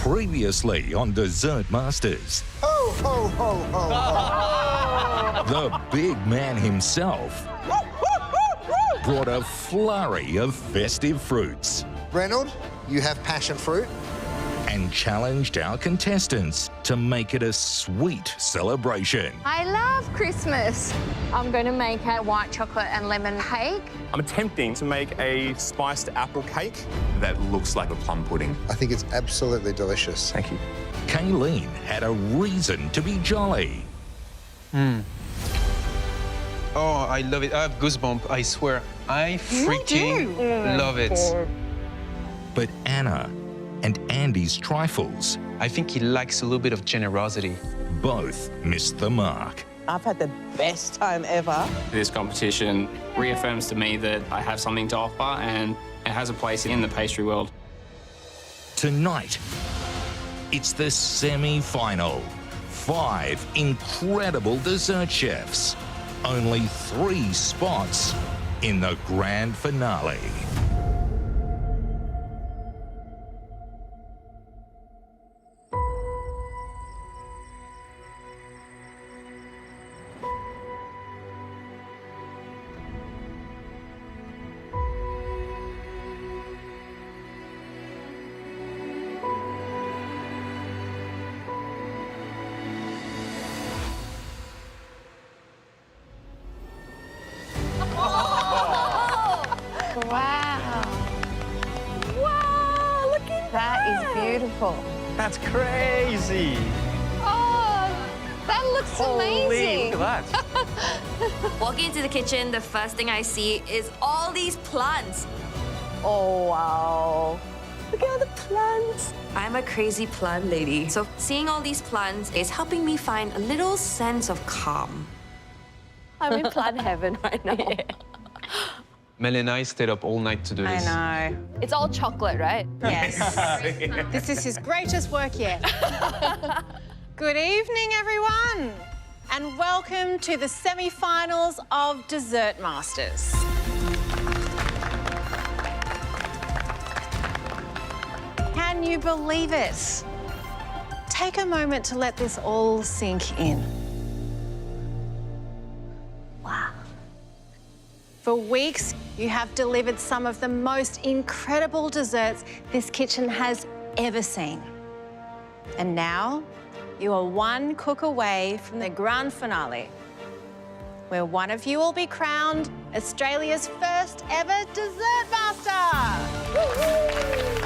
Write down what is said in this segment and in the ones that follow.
Previously on Dessert Masters. Ho, ho, ho, ho, ho. The big man himself brought a flurry of festive fruits Reynolds, you have passion fruit. and challenged our contestants to make it a sweet celebration. I love Christmas. I'm going to make a white chocolate and lemon cake. I'm attempting to make a spiced apple cake that looks like a plum pudding. I think it's absolutely delicious. Thank you. Kayleen had a reason to be jolly. Oh, I love it. I have goosebumps, I swear. I freaking love it. But Anna and Andy's trifles I think he lacks a little bit of generosity. both missed the mark. I've had the best time ever. This competition reaffirms to me that I have something to offer and it has a place in the pastry world. Tonight, it's the semi-final. 5 incredible dessert chefs. Only 3 spots in the grand finale. Wow. Wow, look at that. That is beautiful. That's crazy. Oh, that looks amazing. Look at that. Walking into the kitchen, the first thing I see is all these plants. Oh, wow. Look at all the plants. I'm a crazy plant lady. So seeing all these plants is helping me find a little sense of calm. I'm in plant heaven right now. Mel and I stayed up all night to do this. I know. It's all chocolate, right? Yes. This is his greatest work yet. Good evening, everyone, and welcome to the semi-finals of Dessert Masters. Can you believe it? Take a moment to let this all sink in. Wow. For weeks, you have delivered some of the most incredible desserts this kitchen has ever seen. And now, you are one cook away from the grand finale, where one of you will be crowned Australia's first ever dessert master. Woo-hoo!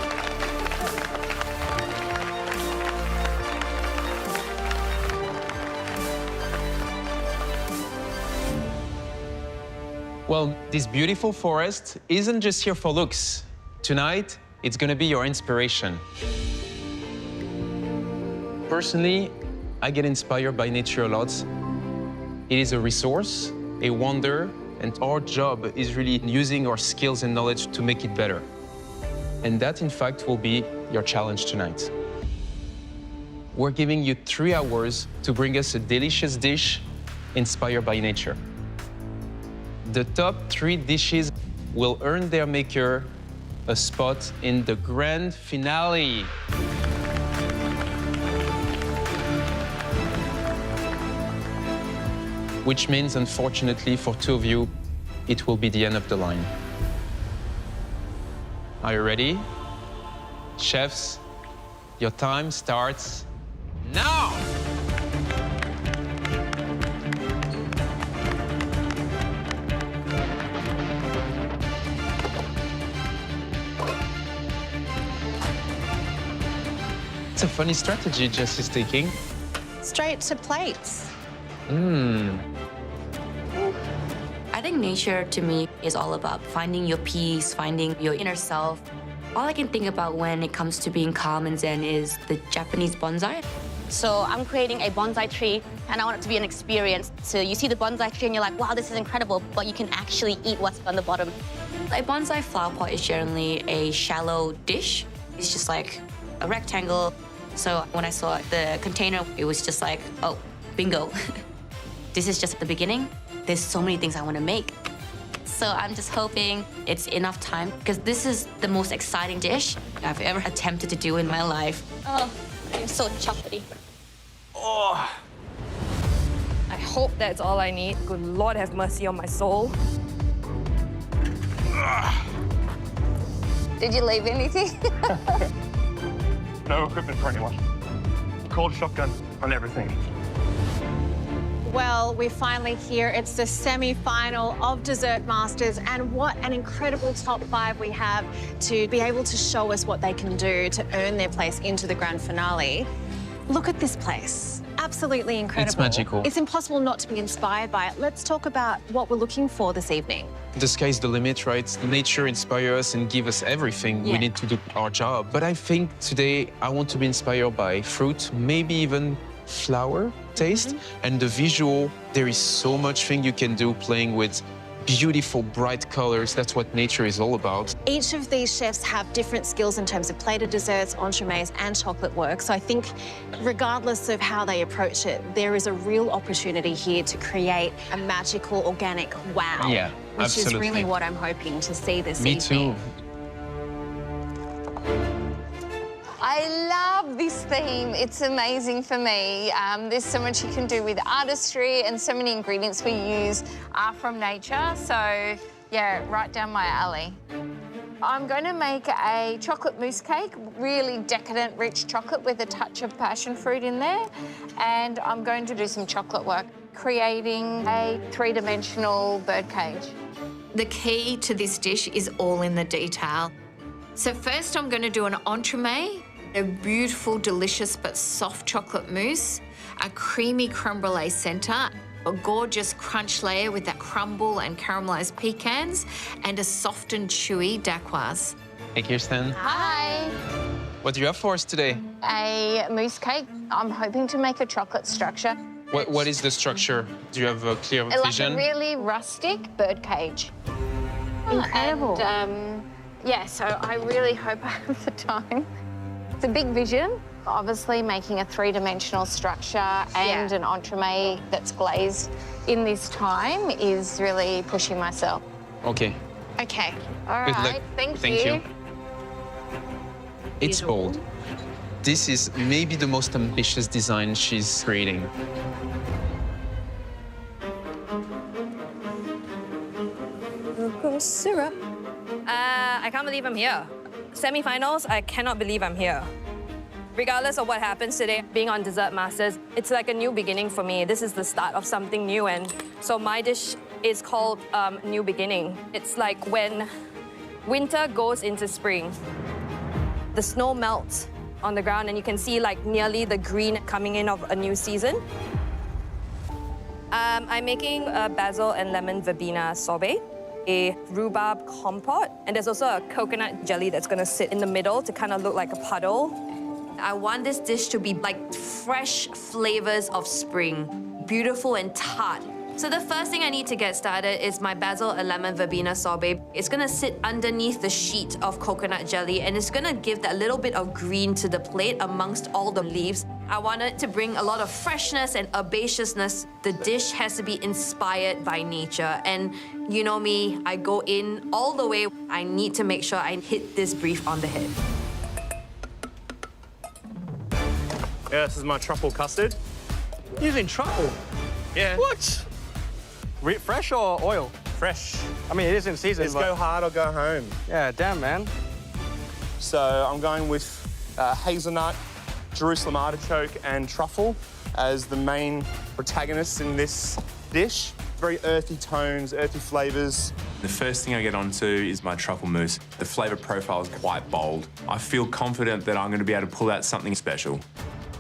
Well, this beautiful forest isn't just here for looks. Tonight, it's gonna be your inspiration. Personally, I get inspired by nature a lot. It is a resource, a wonder, and our job is really using our skills and knowledge to make it better. And that, in fact, will be your challenge tonight. We're giving you 3 hours to bring us a delicious dish inspired by nature. The top 3 dishes will earn their maker a spot in the grand finale. Which means, unfortunately, for 2 of you, it will be the end of the line. Are you ready? Chefs, your time starts now! It's a funny strategy Jess is taking. Straight to plates. I think nature to me is all about finding your peace, finding your inner self. All I can think about when it comes to being calm and zen is the Japanese bonsai. So I'm creating a bonsai tree, and I want it to be an experience. So you see the bonsai tree and you're like, wow, this is incredible, but you can actually eat what's on the bottom. A bonsai flower pot is generally a shallow dish. It's just like a rectangle. So when I saw the container, it was just like, oh, bingo. This is just the beginning. There's so many things I want to make. So I'm just hoping it's enough time because this is the most exciting dish I've ever attempted to do in my life. Oh, I'm so chocolatey. I hope that's all I need. Good Lord have mercy on my soul. Did you leave anything? No equipment for anyone. Cold shotgun on everything. Well, we're finally here. It's the semi-final of Dessert Masters, and what an incredible top 5 we have to be able to show us what they can do to earn their place into the grand finale. Look at this place. Absolutely incredible. It's magical. It's impossible not to be inspired by it. Let's talk about what we're looking for this evening. The sky's the limit, right? Nature inspires us and gives us everything we need to do our job. But I think today I want to be inspired by fruit, maybe even flower taste. And the visual, there is so much thing you can do playing with beautiful, bright colors. That's what nature is all about. Each of these chefs have different skills in terms of plated desserts, entremets, and chocolate work. So I think regardless of how they approach it, there is a real opportunity here to create a magical, organic wow. Yeah, which absolutely. is really what I'm hoping to see this Me evening. too. I love this theme. It's amazing for me. There's so much you can do with artistry, and so many ingredients we use are from nature. So, yeah, right down my alley. I'm going to make a chocolate mousse cake, really decadent, rich chocolate with a touch of passion fruit in there. And I'm going to do some chocolate work, creating a 3-dimensional bird cage. The key to this dish is all in the detail. So first I'm going to do an entremet, a beautiful, delicious but soft chocolate mousse, a creamy creme brulee center, a gorgeous crunch layer with that crumble and caramelized pecans, and a soft and chewy dacquoise. Hey, Kirsten. Hi. What do you have for us today? A mousse cake. I'm hoping to make a chocolate structure. What is the structure? Do you have a clear vision? Like a really rustic bird cage. Incredible. And, yeah, so I really hope I have the time. It's a big vision. Obviously, making a 3-dimensional structure and an entremet that's glazed in this time is really pushing myself. Okay. Okay. All Good right. luck. Thank you. It's bold. This is maybe the most ambitious design she's creating. Cocoa syrup. I can't believe I'm here. Semifinals, I cannot believe I'm here. Regardless of what happens today, being on Dessert Masters, it's like a new beginning for me. This is the start of something new, and so my dish is called New Beginning. It's like when winter goes into spring. The snow melts on the ground, and you can see like nearly the green coming in of a new season. I'm making a basil and lemon verbena sorbet, a rhubarb compote, and there's also a coconut jelly that's gonna sit in the middle to kind of look like a puddle. I want this dish to be like fresh flavors of spring, beautiful and tart. So the first thing I need to get started is my basil and lemon verbena sorbet. It's gonna sit underneath the sheet of coconut jelly, and it's gonna give that little bit of green to the plate amongst all the leaves. I want it to bring a lot of freshness and herbaceousness. The dish has to be inspired by nature, and you know me, I go in all the way. I need to make sure I hit this brief on the head. Yeah, this is my truffle custard. Using truffle? Yeah. What? Fresh or oil? Fresh. I mean, it is in season. It's but... go hard or go home. Yeah, damn, man. So I'm going with hazelnut, Jerusalem artichoke, and truffle as the main protagonists in this dish. Very earthy tones, earthy flavors. The first thing I get onto is my truffle mousse. The flavor profile is quite bold. I feel confident that I'm going to be able to pull out something special.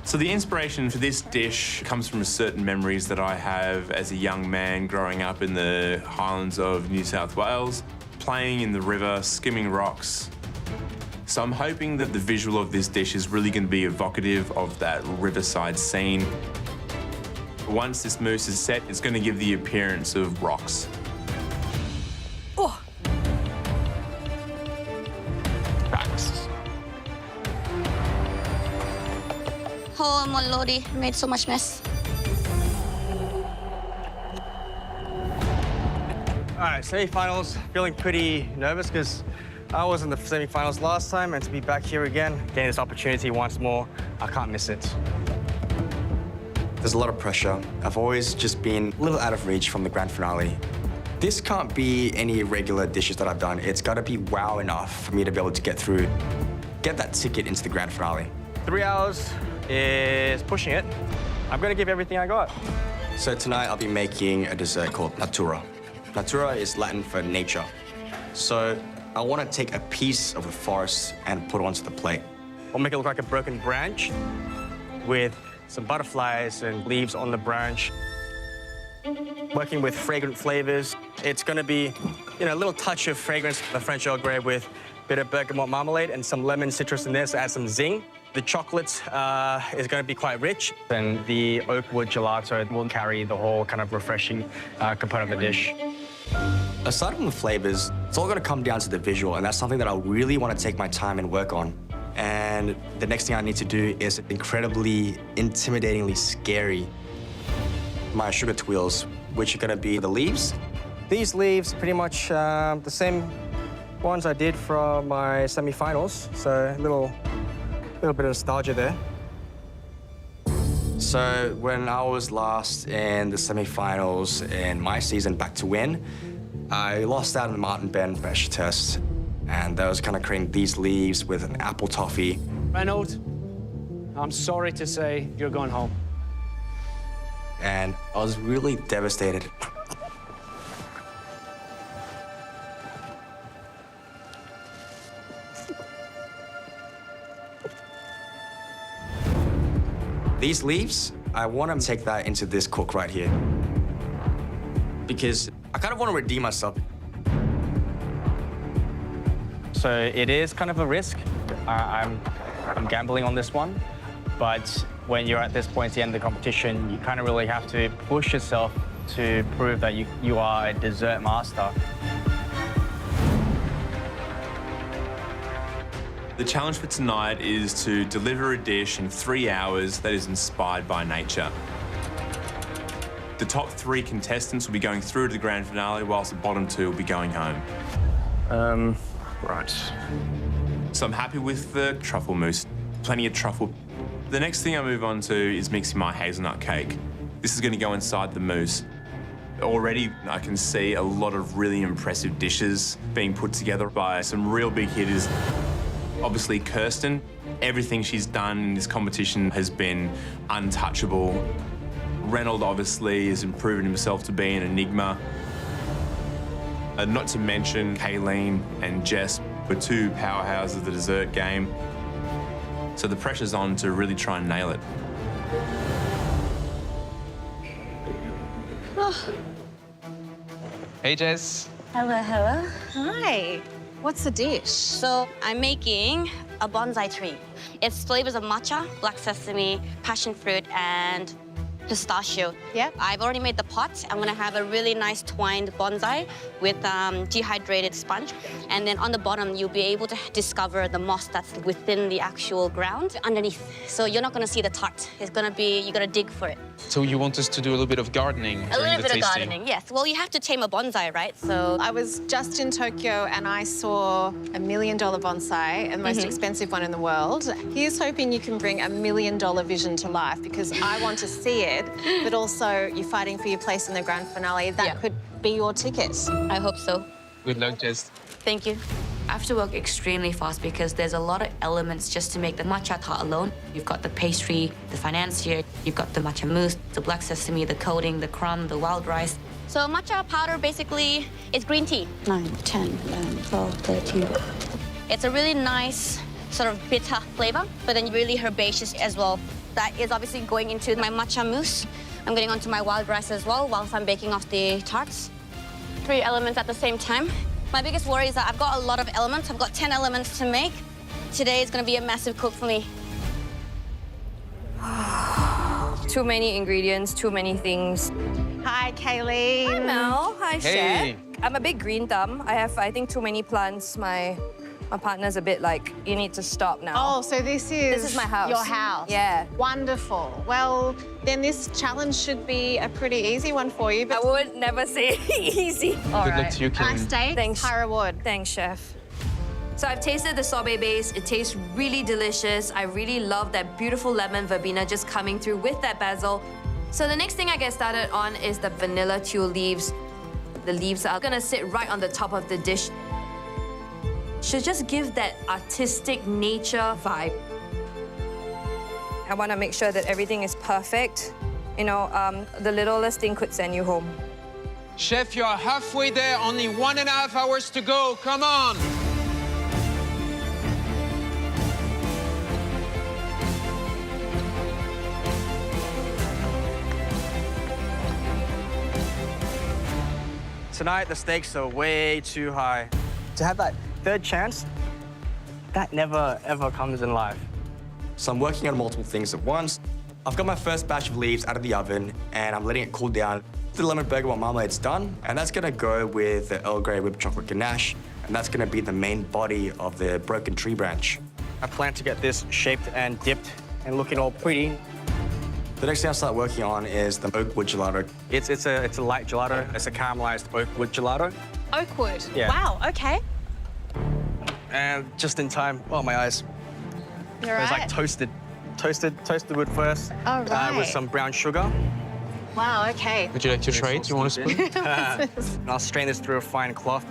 So the inspiration for this dish comes from certain memories that I have as a young man growing up in the highlands of New South Wales, playing in the river, skimming rocks. So I'm hoping that the visual of this dish is really going to be evocative of that riverside scene. Once this mousse is set, it's going to give the appearance of rocks. Oh. Facts. Oh, my lordy, I made so much mess. right, semifinals. Feeling pretty nervous because I was in the semifinals last time, and to be back here again, getting this opportunity once more, I can't miss it. There's a lot of pressure. I've always just been a little out of reach from the grand finale. This can't be any regular dishes that I've done. It's got to be wow enough for me to be able to get through, get that ticket into the grand finale. 3 hours is pushing it. I'm going to give everything I got. So tonight I'll be making a dessert called natura. Natura is Latin for nature. So I want to take a piece of the forest and put it onto the plate. I'll make it look like a broken branch with some butterflies and leaves on the branch. Working with fragrant flavors. It's going to be, a little touch of fragrance, the French Earl Grey with a bit of bergamot marmalade and some lemon citrus in there, so add some zing. The chocolate is going to be quite rich, and the oak wood gelato will carry the whole kind of refreshing component of the dish. Aside from the flavors, it's all going to come down to the visual, and that's something that I really want to take my time and work on. And the next thing I need to do is incredibly, intimidatingly scary. My sugar twirls, which are going to be the leaves. These leaves, pretty much the same ones I did from my semifinals, so a little bit of nostalgia there. So when I was last in the semifinals in my season back to win, I lost out in the Martin Ben pressure test. And that was kind of creating these leaves with an apple toffee. Reynolds, I'm sorry to say you're going home. And I was really devastated. These leaves, I want to take that into this cook right here. Because I kind of want to redeem myself. So it is kind of a risk. I'm gambling on this one. But when you're at this point at the end of the competition, you kind of really have to push yourself to prove that you are a dessert master. The challenge for tonight is to deliver a dish in 3 hours that is inspired by nature. The top 3 contestants will be going through to the grand finale, whilst the bottom 2 will be going home. Right. So I'm happy with the truffle mousse. Plenty of truffle. The next thing I move on to is mixing my hazelnut cake. This is going to go inside the mousse. Already I can see a lot of really impressive dishes being put together by some real big hitters. Obviously, Kirsten, everything she's done in this competition has been untouchable. Reynolds obviously has proven himself to be an enigma. Not to mention Kayleen and Jess were 2 powerhouses of the dessert game. So the pressure's on to really try and nail it. Oh. Hey, Jess. Hello, hello. Hi. What's the dish? So I'm making a bonsai tree. It's flavors of matcha, black sesame, passion fruit, and pistachio. Yeah. I've already made the pot. I'm gonna have a really nice twined bonsai with dehydrated sponge. And then on the bottom, you'll be able to discover the moss that's within the actual ground underneath. So you're not gonna see the tart. It's gonna be, you gotta dig for it. So you want us to do a little bit of gardening A during little the bit tasting? of gardening, yes. Well, you have to tame a bonsai, right? So I was just in Tokyo and I saw $1 million bonsai, the most expensive one in the world. Here's hoping you can bring $1 million vision to life, because I want to see it, but also you're fighting for your place in the grand finale. That could be your ticket. I hope so. Good luck, Jess. Thank you. I have to work extremely fast because there's a lot of elements just to make the matcha tart alone. You've got the pastry, the financier, you've got the matcha mousse, the black sesame, the coating, the crumb, the wild rice. So matcha powder basically is green tea. 9, 10, 11, 12, 13. It's a really nice sort of bitter flavor, but then really herbaceous as well. That is obviously going into my matcha mousse. I'm getting onto my wild rice as well whilst I'm baking off the tarts. 3 elements at the same time. My biggest worry is that I've got a lot of elements. I've got 10 elements to make. Today is going to be a massive cook for me. Too many ingredients, too many things. Hi, Kayleen. Hi, Mel. Hi, Hey. Chef. I'm a big green thumb. I have, I think, too many plants. My My partner's a bit like, you need to stop now. Oh, so this is my house. Your house. Yeah. Wonderful. Well, then this challenge should be a pretty easy one for you. But I would never say easy. All Good right. luck to you, Kim. Nice steak. Thanks. High reward. Thanks, chef. So I've tasted the sorbet base. It tastes really delicious. I really love that beautiful lemon verbena just coming through with that basil. So the next thing I get started on is the vanilla tuile leaves. The leaves are gonna sit right on the top of the dish. Should just give that artistic nature vibe. I want to make sure that everything is perfect. You know, the littlest thing could send you home. Chef, you are halfway there, only 1.5 hours to go. Come on. Tonight, the stakes are way too high. To have that third chance, that never, ever comes in life. So I'm working on multiple things at once. I've got my first batch of leaves out of the oven, and I'm letting it cool down. The lemon bergamot marmalade's done, and that's gonna go with the Earl Grey whipped chocolate ganache, and that's gonna be the main body of the broken tree branch. I plan to get this shaped and dipped and looking all pretty. The next thing I start working on is the oak wood gelato. It's a light gelato. It's a caramelized oak wood gelato. Oakwood. Yeah. Wow, okay. And just in time, oh, my eyes. You're It was right. like toasted wood first. Oh, right. With some brown sugar. Wow, okay. Would you like to try it? You want a spoon? And I'll strain this through a fine cloth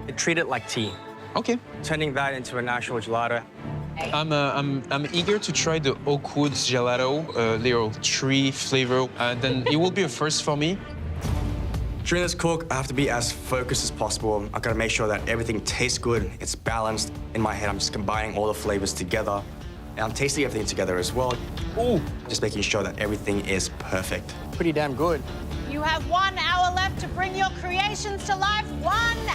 and treat it like tea. Okay. Turning that into an actual gelato. I'm eager to try the oak wood gelato, little tree flavor. Then it will be a first for me. During this cook, I have to be as focused as possible. I've got to make sure that everything tastes good, it's balanced. In my head, I'm just combining all the flavors together. And I'm tasting everything together as well. Ooh. Just making sure that everything is perfect. Pretty damn good. You have 1 hour left to bring your creations to life. 1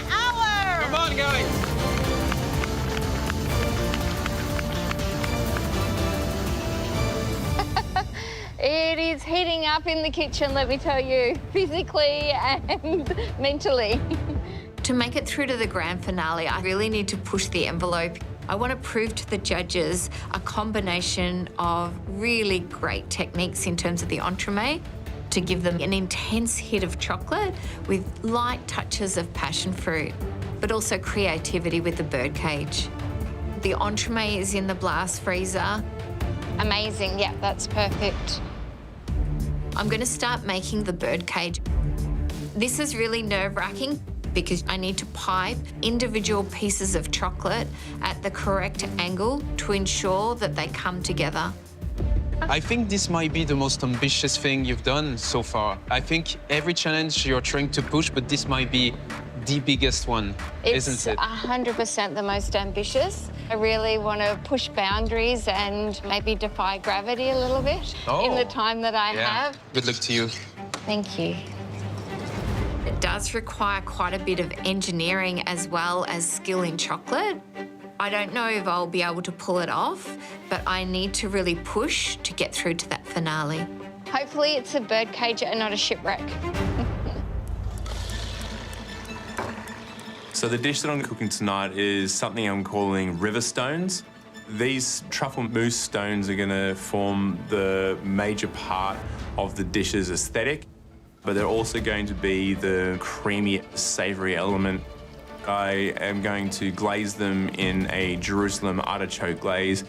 hour! Come on, guys. It is heating up in the kitchen, let me tell you, physically and mentally. To make it through to the grand finale, I really need to push the envelope. I want to prove to the judges a combination of really great techniques in terms of the entremet, to give them an intense hit of chocolate with light touches of passion fruit, but also creativity with the birdcage. The entremet is in the blast freezer. Amazing, yeah, that's perfect. I'm going to start making the birdcage. This is really nerve-wracking because I need to pipe individual pieces of chocolate at the correct angle to ensure that they come together. I think this might be the most ambitious thing you've done so far. I think every challenge you're trying to push, but this might be the biggest one, isn't it? It's 100% the most ambitious. I really want to push boundaries and maybe defy gravity a little bit in the time that I have. Good luck to you. Thank you. It does require quite a bit of engineering as well as skill in chocolate. I don't know if I'll be able to pull it off, but I need to really push to get through to that finale. Hopefully it's a birdcage and not a shipwreck. So the dish that I'm cooking tonight is something I'm calling river stones. These truffle mousse stones are gonna form the major part of the dish's aesthetic, but they're also going to be the creamy, savory element. I am going to glaze them in a Jerusalem artichoke glaze.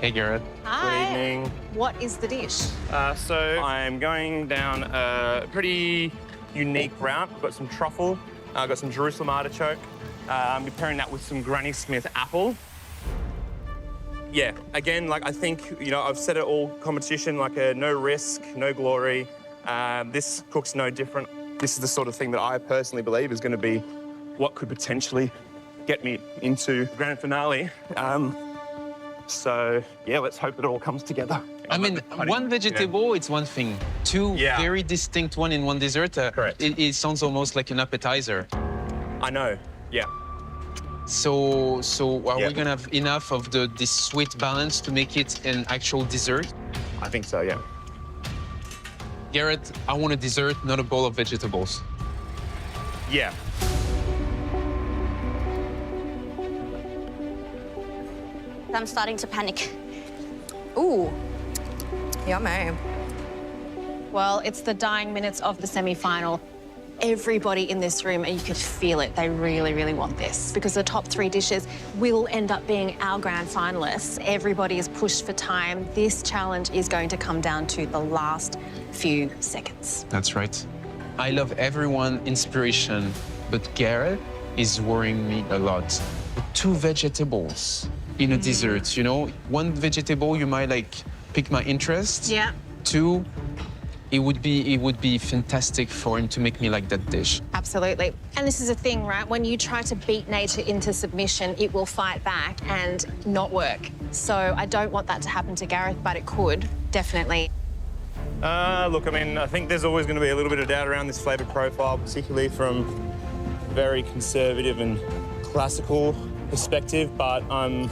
Hey, Garrett. Hi. Good evening. What is the dish? So I'm going down a pretty unique route. I've got some truffle, I've got some Jerusalem artichoke. I'm pairing that with some Granny Smith apple. Yeah, again, like I think, you know, I've said it all competition, like a no risk, no glory. This cook's no different. This is the sort of thing that I personally believe is going to be what could potentially get me into the grand finale. So, yeah, let's hope it all comes together. I mean, one vegetable, it's one thing. Two very distinct one in one dessert, Correct. It sounds almost like an appetizer. I know, yeah. So are we gonna have enough of this sweet balance to make it an actual dessert? I think so, yeah. Garrett, I want a dessert, not a bowl of vegetables. Yeah. I'm starting to panic. Ooh, yummy. Well, it's the dying minutes of the semi-final. Everybody in this room, and you could feel it, they really, really want this because the top 3 dishes will end up being our grand finalists. Everybody is pushed for time. This challenge is going to come down to the last few seconds. That's right. I love everyone inspiration, but Gareth is worrying me a lot. 2 vegetables in a dessert, you know? 1 vegetable, you might like pick my interest. Yeah. 2, it would be fantastic for him to make me like that dish. Absolutely. And this is a thing, right? When you try to beat nature into submission, it will fight back and not work. So I don't want that to happen to Gareth, but it could, definitely. Look, I mean, I think there's always going to be a little bit of doubt around this flavour profile, particularly from a very conservative and classical perspective, but I'm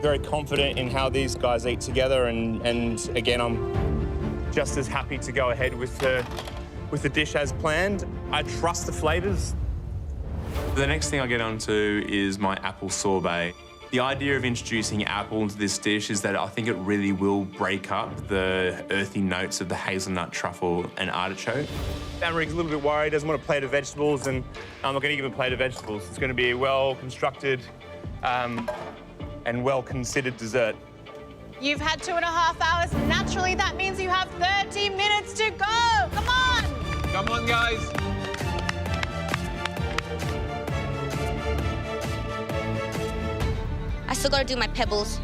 very confident in how these guys eat together, and again, I'm just as happy to go ahead with the dish as planned. I trust the flavours. The next thing I get onto is my apple sorbet. The idea of introducing apple into this dish is that I think it really will break up the earthy notes of the hazelnut, truffle, and artichoke. Amerik's a little bit worried, doesn't want a plate of vegetables, and I'm not going to give him a plate of vegetables. It's going to be a well-constructed and well-considered dessert. You've had 2.5 hours. Naturally, that means you have 30 minutes to go. Come on! Come on, guys. I still gotta do my pebbles.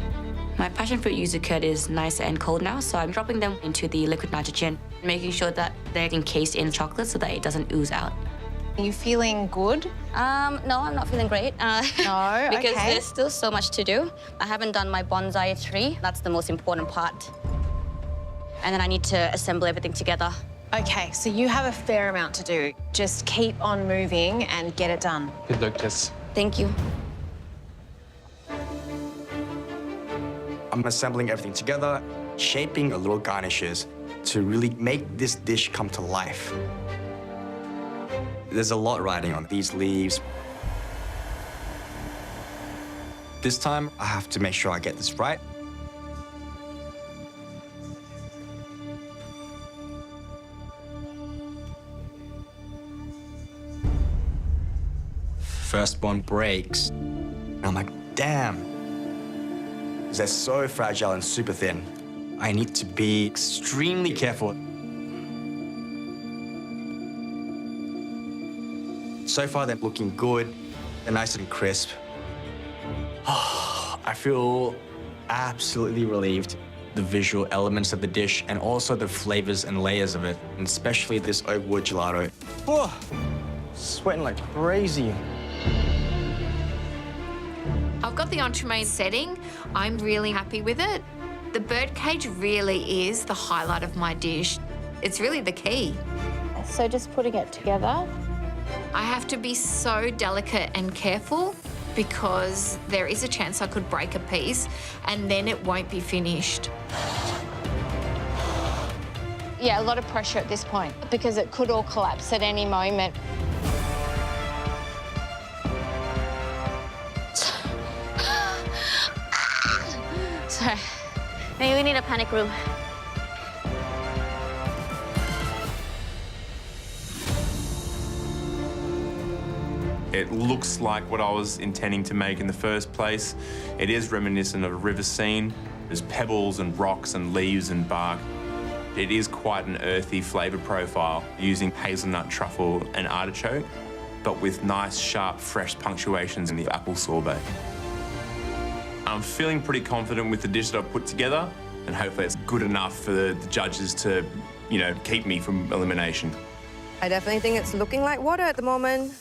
My passion fruit yuzu curd is nice and cold now, so I'm dropping them into the liquid nitrogen, making sure that they're encased in chocolate so that it doesn't ooze out. Are you feeling good? No, I'm not feeling great. No, because okay. there's still so much to do. I haven't done my bonsai tree. That's the most important part. And then I need to assemble everything together. Okay, so you have a fair amount to do. Just keep on moving and get it done. Good luck, Jess. Thank you. I'm assembling everything together, shaping the little garnishes to really make this dish come to life. There's a lot riding on these leaves. This time, I have to make sure I get this right. First one breaks. And I'm like, damn. They're so fragile and super thin. I need to be extremely careful. So far, they're looking good. They're nice and crisp. I feel absolutely relieved. The visual elements of the dish and also the flavors and layers of it, and especially this oak wood gelato. Oh, sweating like crazy. I've got the entremet setting. I'm really happy with it. The birdcage really is the highlight of my dish. It's really the key. So just putting it together. I have to be so delicate and careful because there is a chance I could break a piece and then it won't be finished. Yeah, a lot of pressure at this point because it could all collapse at any moment. Sorry. Maybe we need a panic room. It looks like what I was intending to make in the first place. It is reminiscent of a river scene. There's pebbles and rocks and leaves and bark. It is quite an earthy flavour profile using hazelnut, truffle and artichoke, but with nice, sharp, fresh punctuations in the apple sorbet. I'm feeling pretty confident with the dish that I've put together, and hopefully it's good enough for the judges to, you know, keep me from elimination. I definitely think it's looking like water at the moment.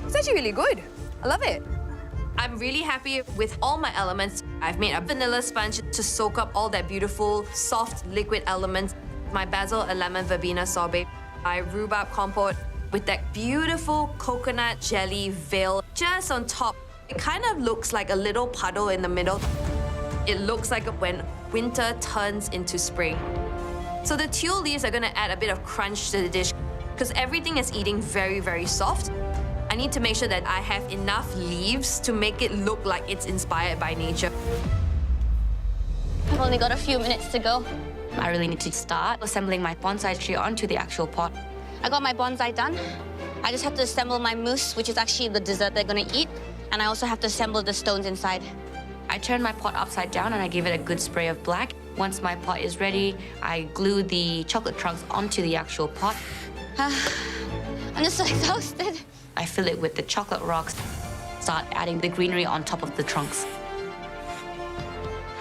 It's actually really good. I love it. I'm really happy with all my elements. I've made a vanilla sponge to soak up all that beautiful, soft, liquid elements. My basil and lemon verbena sorbet. My rhubarb compote with that beautiful coconut jelly veil just on top. It kind of looks like a little puddle in the middle. It looks like when winter turns into spring. So the teal leaves are gonna add a bit of crunch to the dish because everything is eating very, very soft. I need to make sure that I have enough leaves to make it look like it's inspired by nature. I've only got a few minutes to go. I really need to start assembling my bonsai tree onto the actual pot. I got my bonsai done. I just have to assemble my mousse, which is actually the dessert they're gonna eat. And I also have to assemble the stones inside. I turn my pot upside down and I give it a good spray of black. Once my pot is ready, I glue the chocolate chunks onto the actual pot. I'm just so exhausted. I fill it with the chocolate rocks, start adding the greenery on top of the trunks.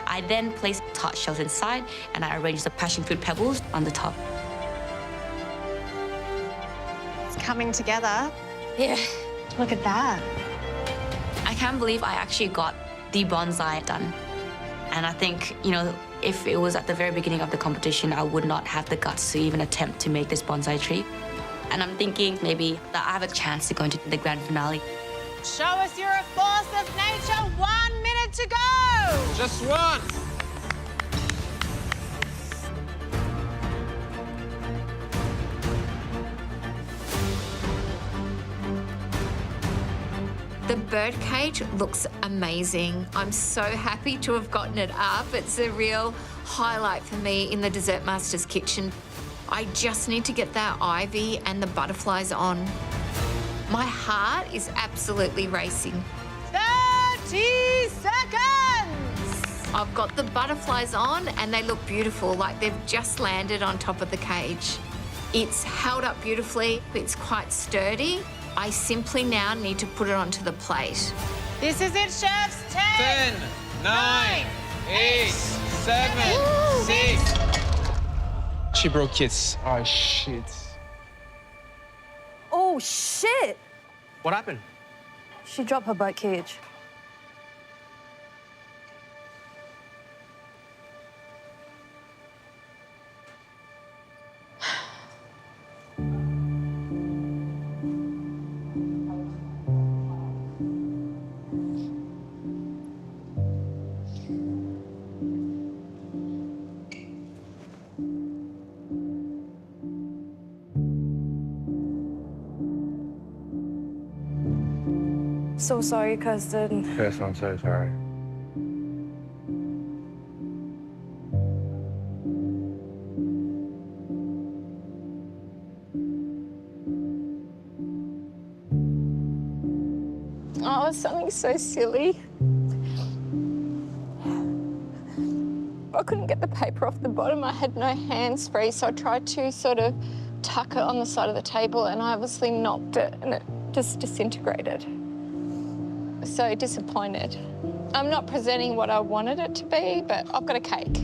I then place tart shells inside and I arrange the passion fruit pebbles on the top. It's coming together. Yeah. Look at that. I can't believe I actually got the bonsai done. And I think, you know, if it was at the very beginning of the competition, I would not have the guts to even attempt to make this bonsai tree. And I'm thinking maybe that I have a chance to go into the grand finale. Show us you're a force of nature. 1 minute to go. Just one. The birdcage looks amazing. I'm so happy to have gotten it up. It's a real highlight for me in the Dessert Masters kitchen. I just need to get that ivy and the butterflies on. My heart is absolutely racing. 30 seconds! I've got the butterflies on and they look beautiful, like they've just landed on top of the cage. It's held up beautifully. It's quite sturdy. I simply now need to put it onto the plate. This is it, chefs. 10, 9, 8, 7, 6. She broke it. Oh, shit. Oh, shit! What happened? She dropped her bird cage. So sorry, cousin. Yes, I'm so sorry. Oh, something so silly. I couldn't get the paper off the bottom. I had no hands free, so I tried to sort of tuck it on the side of the table and I obviously knocked it and it just disintegrated. So disappointed. I'm not presenting what I wanted it to be, but I've got a cake.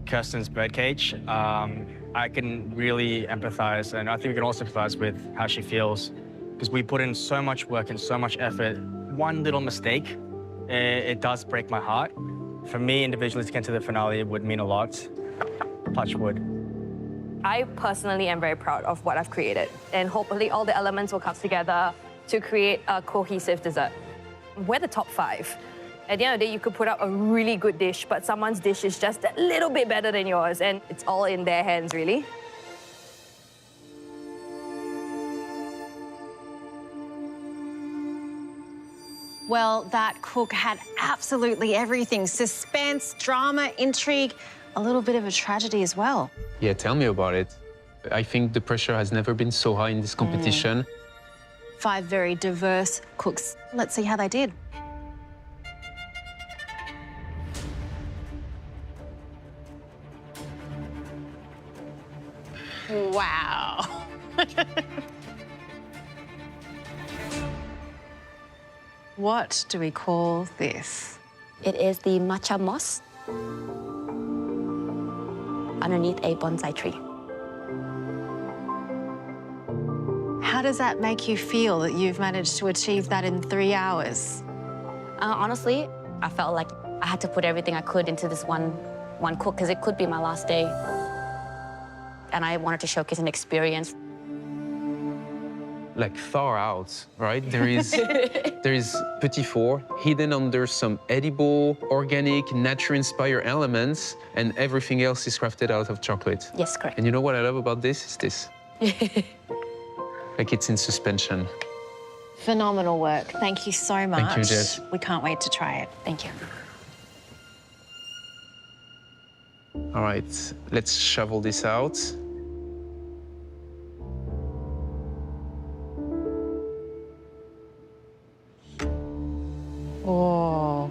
Kirsten's birdcage, I can really empathize, and I think we can also empathize with how she feels, because we put in so much work and so much effort. One little mistake, it does break my heart. For me, individually, to get to the finale, it would mean a lot. Touch wood. I personally am very proud of what I've created, and hopefully all the elements will come together to create a cohesive dessert. We're the top 5. At the end of the day, you could put out a really good dish, but someone's dish is just a little bit better than yours, and it's all in their hands, really. Well, that cook had absolutely everything. Suspense, drama, intrigue, a little bit of a tragedy as well. Yeah, tell me about it. I think the pressure has never been so high in this competition. 5 very diverse cooks. Let's see how they did. Wow. What do we call this? It is the matcha moss underneath a bonsai tree. How does that make you feel that you've managed to achieve that in 3 hours? Honestly, I felt like I had to put everything I could into this one cook, because it could be my last day. And I wanted to showcase an experience. Like thaw out, right? There is petit four hidden under some edible, organic, nature-inspired elements, and everything else is crafted out of chocolate. Yes, correct. And you know what I love about this? Is this. Like it's in suspension. Phenomenal work. Thank you so much. Thank you, Jess. We can't wait to try it. Thank you. All right, let's shovel this out. Oh.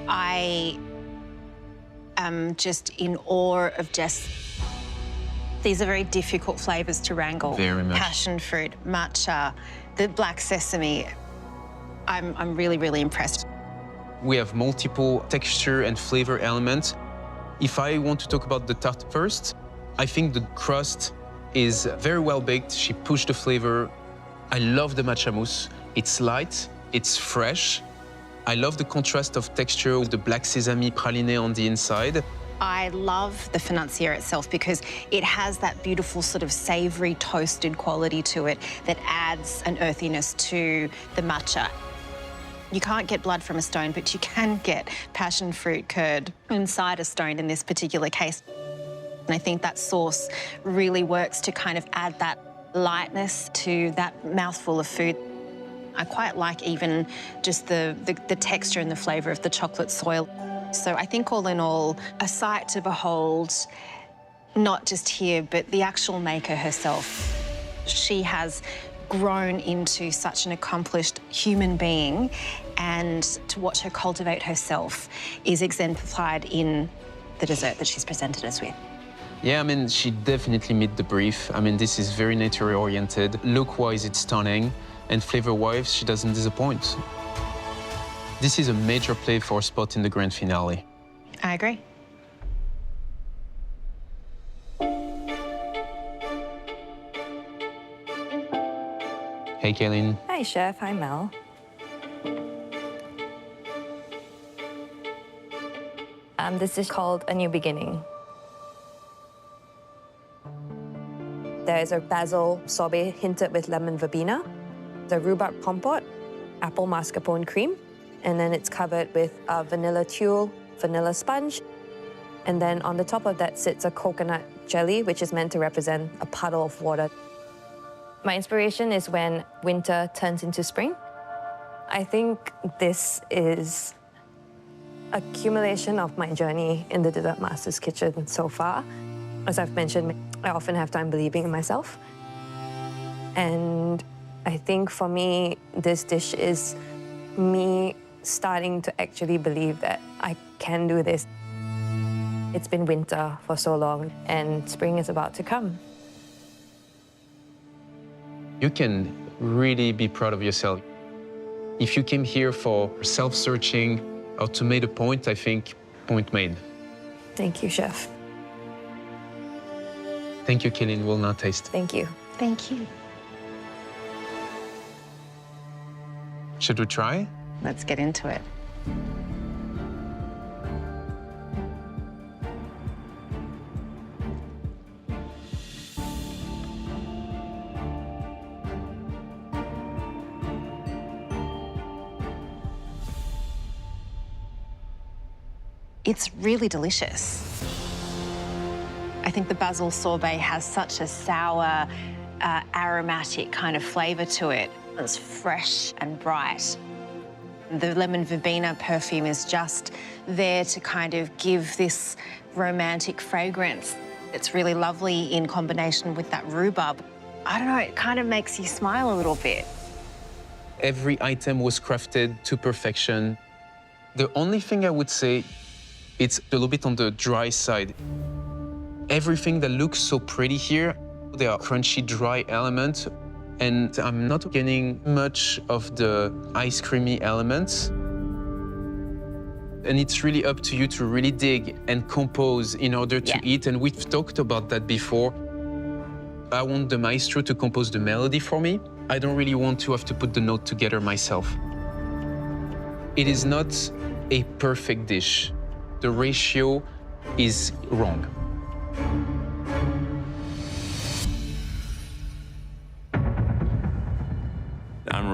I am just in awe of Jess. These are very difficult flavours to wrangle. Very much. Passion fruit, matcha, the black sesame. I'm really, really impressed. We have multiple texture and flavor elements. If I want to talk about the tart first, I think the crust is very well baked. She pushed the flavor. I love the matcha mousse. It's light, it's fresh. I love the contrast of texture with the black sesame praline on the inside. I love the financier itself because it has that beautiful sort of savoury toasted quality to it that adds an earthiness to the matcha. You can't get blood from a stone, but you can get passion fruit curd inside a stone in this particular case. And I think that sauce really works to kind of add that lightness to that mouthful of food. I quite like even just the texture and the flavour of the chocolate soil. So I think all in all, a sight to behold, not just here, but the actual maker herself. She has grown into such an accomplished human being, and to watch her cultivate herself is exemplified in the dessert that she's presented us with. Yeah, I mean, she definitely met the brief. I mean, this is very nature-oriented. Look-wise, it's stunning. And flavor-wise, she doesn't disappoint. This is a major play for a spot in the grand finale. I agree. Hey, Kaylin. Hi, Chef. Hi, Mel. This is called A New Beginning. There is a basil sorbet hinted with lemon verbena, the rhubarb compote, apple mascarpone cream, and then it's covered with a vanilla tuile, vanilla sponge, and then on the top of that sits a coconut jelly, which is meant to represent a puddle of water. My inspiration is when winter turns into spring. I think this is a accumulation of my journey in the Dessert Master's kitchen so far. As I've mentioned, I often have time believing in myself. And I think for me, this dish is me starting to actually believe that I can do this. It's been winter for so long, and spring is about to come. You can really be proud of yourself. If you came here for self-searching or to make a point, I think point made. Thank you, Chef. Thank you, Kaylin. We'll now taste. Thank you. Thank you. Should we try? Let's get into it. It's really delicious. I think the basil sorbet has such a sour, aromatic kind of flavour to it. It's fresh and bright. The lemon verbena perfume is just there to kind of give this romantic fragrance. It's really lovely in combination with that rhubarb. I don't know, it kind of makes you smile a little bit. Every item was crafted to perfection. The only thing I would say, it's a little bit on the dry side. Everything that looks so pretty here, there are crunchy, dry elements, and I'm not getting much of the ice creamy elements. And it's really up to you to really dig and compose in order to eat, and we've talked about that before. I want the maestro to compose the melody for me. I don't really want to have to put the note together myself. It is not a perfect dish. The ratio is wrong.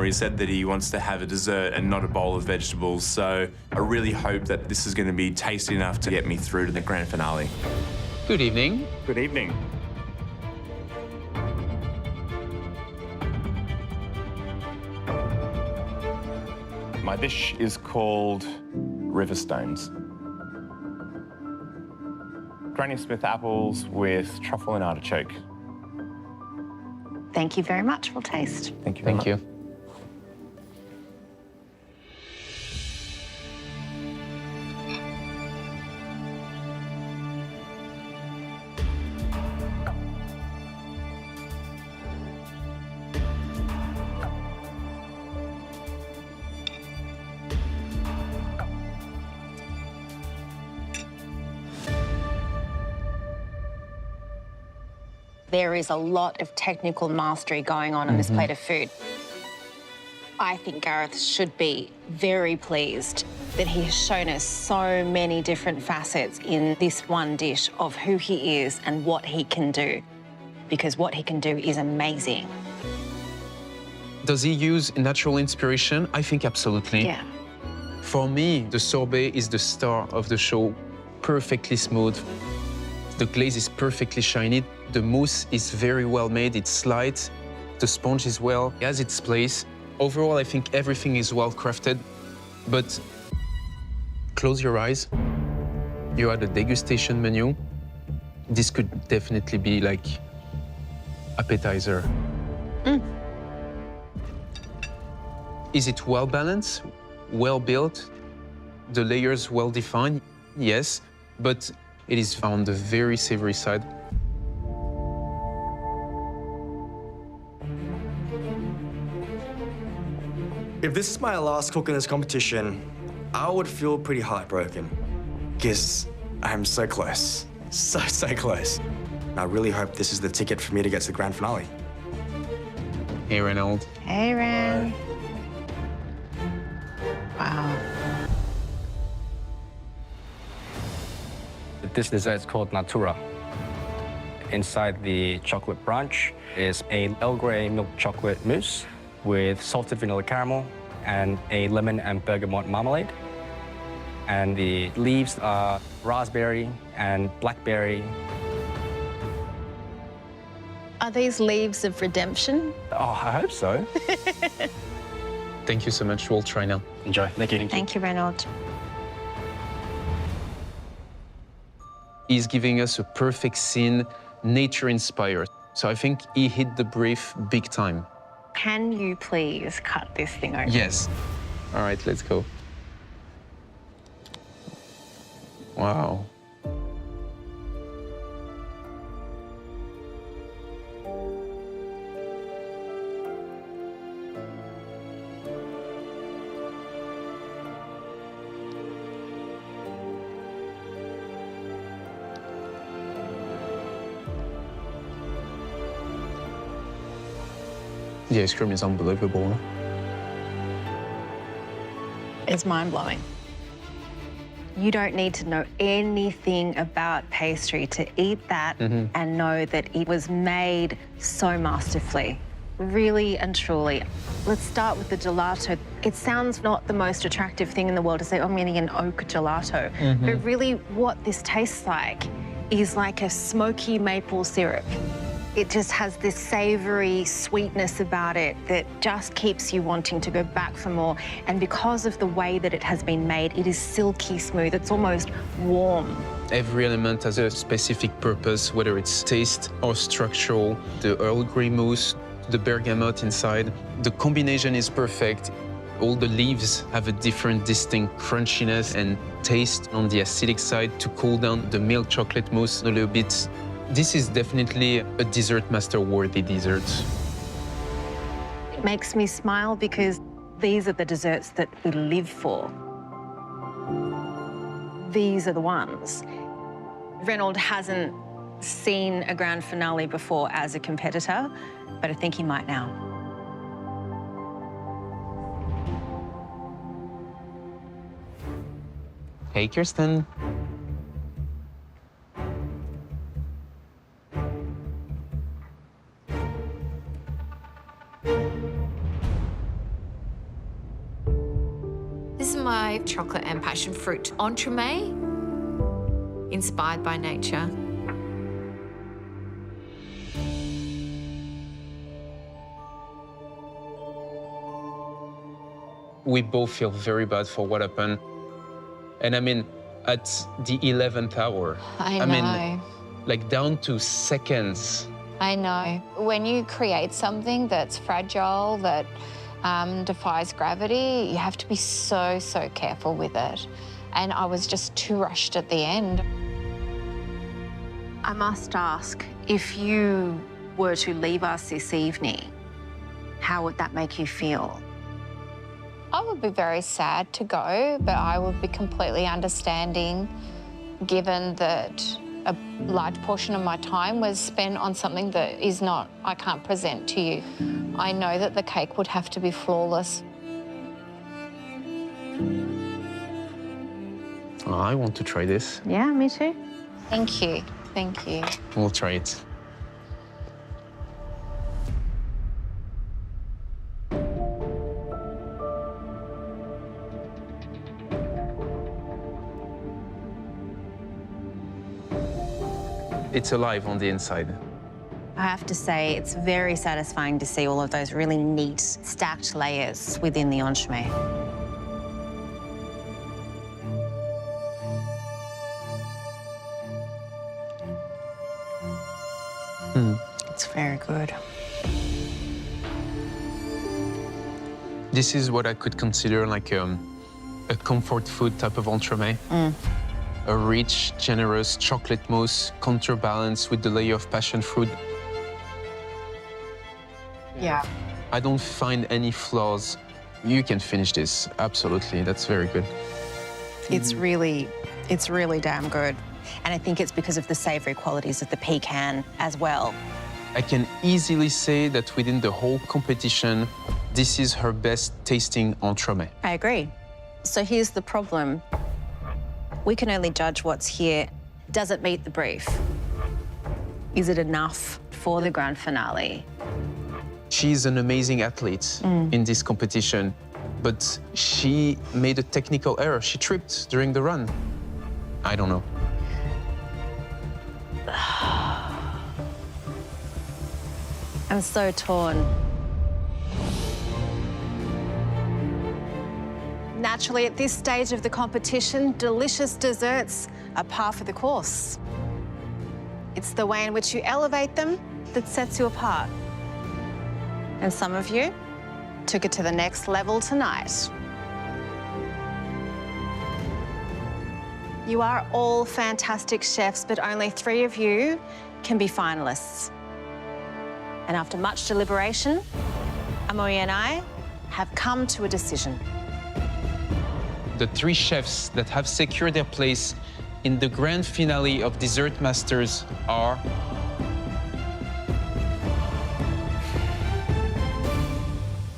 camera, he said that he wants to have a dessert and not a bowl of vegetables. So I really hope that this is going to be tasty enough to get me through to the grand finale. Good evening. Good evening. My dish is called River Stones. Granny Smith apples with truffle and artichoke. Thank you very much. We'll taste. Thank you very much. Thank you. There is a lot of technical mastery going on this plate of food. I think Gareth should be very pleased that he has shown us so many different facets in this one dish of who he is and what he can do, because what he can do is amazing. Does he use natural inspiration? I think absolutely. Yeah. For me, the sorbet is the star of the show. Perfectly smooth. The glaze is perfectly shiny. The mousse is very well made. It's light. The sponge is well. It has its place. Overall, I think everything is well crafted. But close your eyes. You're at the degustation menu. This could definitely be like appetizer. Is it well balanced? Well built? The layers well defined? Yes, but it is on the very savory side. If this is my last cook in this competition, I would feel pretty heartbroken because I'm so close, so close. I really hope this is the ticket for me to get to the grand finale. Hey, Reynolds. Hey, Ren. Wow. This dessert is called Natura. Inside the chocolate branch is a Earl Grey milk chocolate mousse with salted vanilla caramel and a lemon and bergamot marmalade. And the leaves are raspberry and blackberry. Are these leaves of redemption? Oh, I hope so. Thank you so much. We'll try now. Enjoy. Thank you. Thank you, Reynolds. He's giving us a perfect scene, nature-inspired. So I think he hit the brief big time. Can you please cut this thing open? Yes. All right, let's go. Wow. The ice cream is unbelievable. It's mind-blowing. You don't need to know anything about pastry to eat that and know that it was made so masterfully, really and truly. Let's start with the gelato. It sounds not the most attractive thing in the world to say, oh, I'm getting an oak gelato. But really what this tastes like is like a smoky maple syrup. It just has this savory sweetness about it that just keeps you wanting to go back for more. And because of the way that it has been made, it is silky smooth. It's almost warm. Every element has a specific purpose, whether it's taste or structural. The Earl Grey mousse, the bergamot inside. The combination is perfect. All the leaves have a different distinct crunchiness and taste on the acidic side to cool down the milk chocolate mousse a little bit. This is definitely a dessert master-worthy dessert. It makes me smile because these are the desserts that we live for. These are the ones. Reynolds hasn't seen a grand finale before as a competitor, but I think he might now. Hey, Kirsten. white chocolate and passion fruit entremet inspired by nature. We both feel very bad for what happened. And I mean, at the 11th hour, I mean, like down to seconds. I know. When you create something that's fragile, that defies gravity, you have to be so, so careful with it. And I was just too rushed at the end. I must ask, if you were to leave us this evening, how would that make you feel? I would be very sad to go, but I would be completely understanding, given that a large portion of my time was spent on something that is not, I can't present to you. I know that the cake would have to be flawless. Oh, I want to try this. Yeah, me too. Thank you. Thank you. We'll try it. It's alive on the inside. I have to say, it's very satisfying to see all of those really neat, stacked layers within the entremet. It's very good. This is what I could consider like a comfort food type of entremet. A rich, generous chocolate mousse counterbalanced with the layer of passion fruit. Yeah. I don't find any flaws. You can finish this, absolutely. That's very good. It's really damn good. And I think it's because of the savoury qualities of the pecan as well. I can easily say that within the whole competition, this is her best tasting entremet. I agree. So here's the problem. We can only judge what's here. Does it meet the brief? Is it enough for the grand finale? She's an amazing athlete in this competition, but she made a technical error. She tripped during the run. I don't know. I'm so torn. Naturally, at this stage of the competition, delicious desserts are par for the course. It's the way in which you elevate them that sets you apart. And some of you took it to the next level tonight. You are all fantastic chefs, but only 3 of you can be finalists. And after much deliberation, Amaury and I have come to a decision. The 3 chefs that have secured their place in the grand finale of Dessert Masters are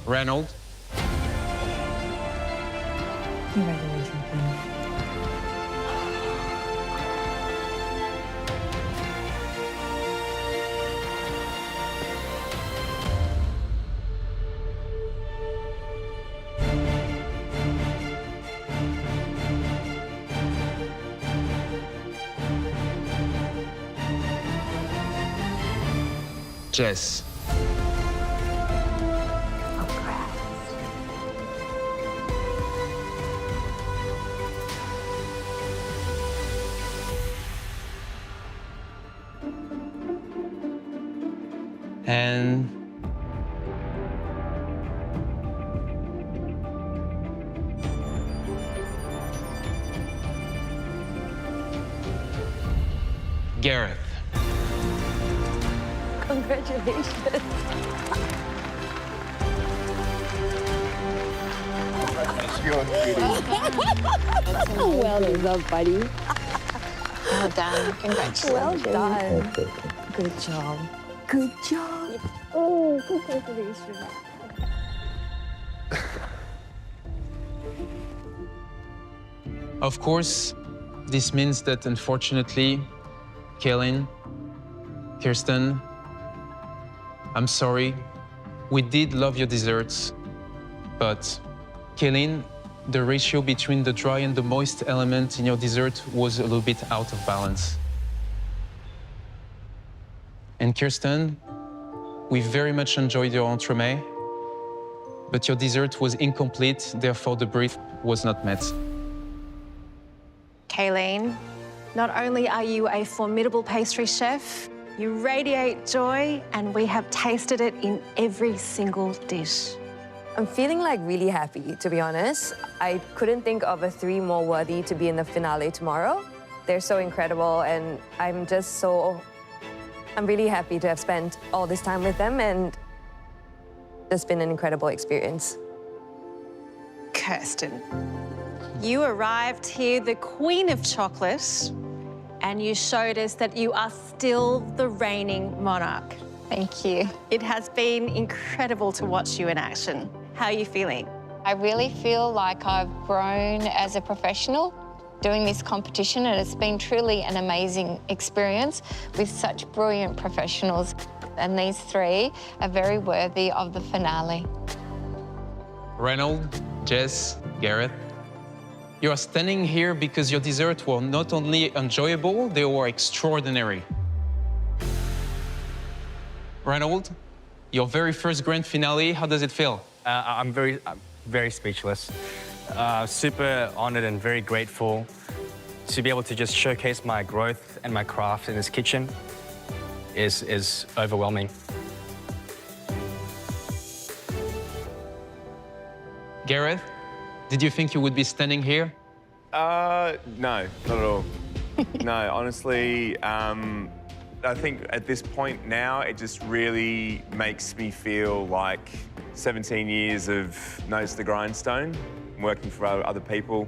Ranald. Congratulations, man. Jess. And Gareth. Congratulations. Well done, buddy. Well done. Congratulations. Well done. Good job. Good job. Oh, congratulations. Of course, this means that unfortunately, Kaylin, Kirsten, I'm sorry. We did love your desserts, but Kaylin, the ratio between the dry and the moist element in your dessert was a little bit out of balance. And Kirsten, we very much enjoyed your entremet, but your dessert was incomplete, therefore the brief was not met. Kayleen, not only are you a formidable pastry chef, you radiate joy, and we have tasted it in every single dish. I'm feeling like really happy, to be honest. I couldn't think of a 3 more worthy to be in the finale tomorrow. They're so incredible, and I'm really happy to have spent all this time with them, and it's been an incredible experience. Kirsten, you arrived here the queen of chocolate, and you showed us that you are still the reigning monarch. Thank you. It has been incredible to watch you in action. How are you feeling? I really feel like I've grown as a professional doing this competition, and it's been truly an amazing experience with such brilliant professionals. And these 3 are very worthy of the finale. Reynold, Jess, Gareth, you are standing here because your desserts were not only enjoyable, they were extraordinary. Reynold, your very first grand finale, how does it feel? I'm very speechless. Super honored and very grateful to be able to just showcase my growth and my craft in this kitchen is overwhelming. Gareth, did you think you would be standing here? No, not at all. No, honestly, I think at this point now, it just really makes me feel like 17 years of nose to the grindstone, working for other people.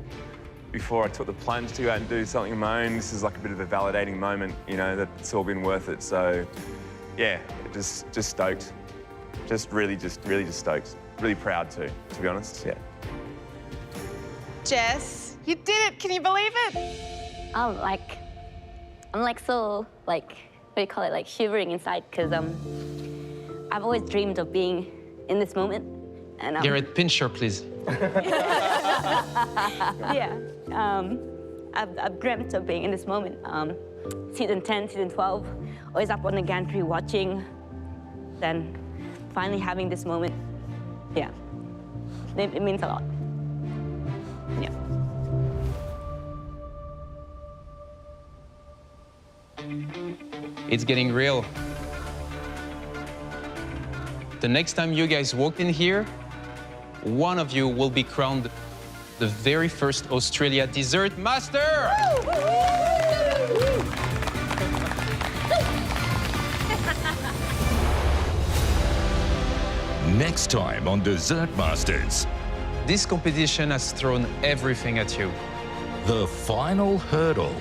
Before I took the plunge to go out and do something of my own, this is like a bit of a validating moment, you know, that it's all been worth it. So, yeah, just stoked. Really stoked. Really proud too, to be honest, yeah. Jess, you did it. Can you believe it? I'm so, what do you call it, like shivering inside, because I've always dreamed of being in this moment. And Gareth, pinch her, please. Yeah, I've dreamt of being in this moment. Season 10, season 12, always up on the gantry watching, then finally having this moment. Yeah, it means a lot. Yeah. It's getting real. The next time you guys walk in here, one of you will be crowned the very first Australia Dessert Master! Next time on Dessert Masters. This competition has thrown everything at you. The final hurdle.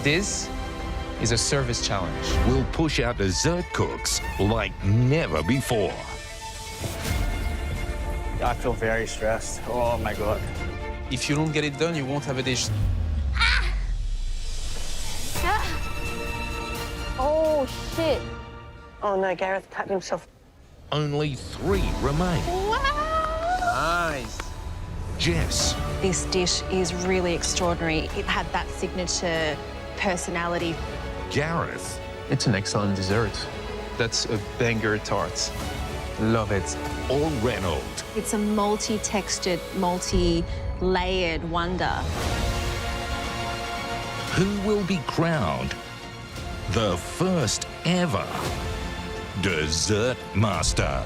This is a service challenge. Will push our dessert cooks like never before. I feel very stressed. Oh my God. If you don't get it done, you won't have a dish. Oh, shit. Oh no, Gareth cut himself. Only 3 remain. Nice. Jess. This dish is really extraordinary. It had that signature personality. Gareth. It's an excellent dessert. That's a banger tart. Love it. Or Reynold. It's a multi-textured, multi-layered wonder. Who will be crowned the first ever Dessert Master?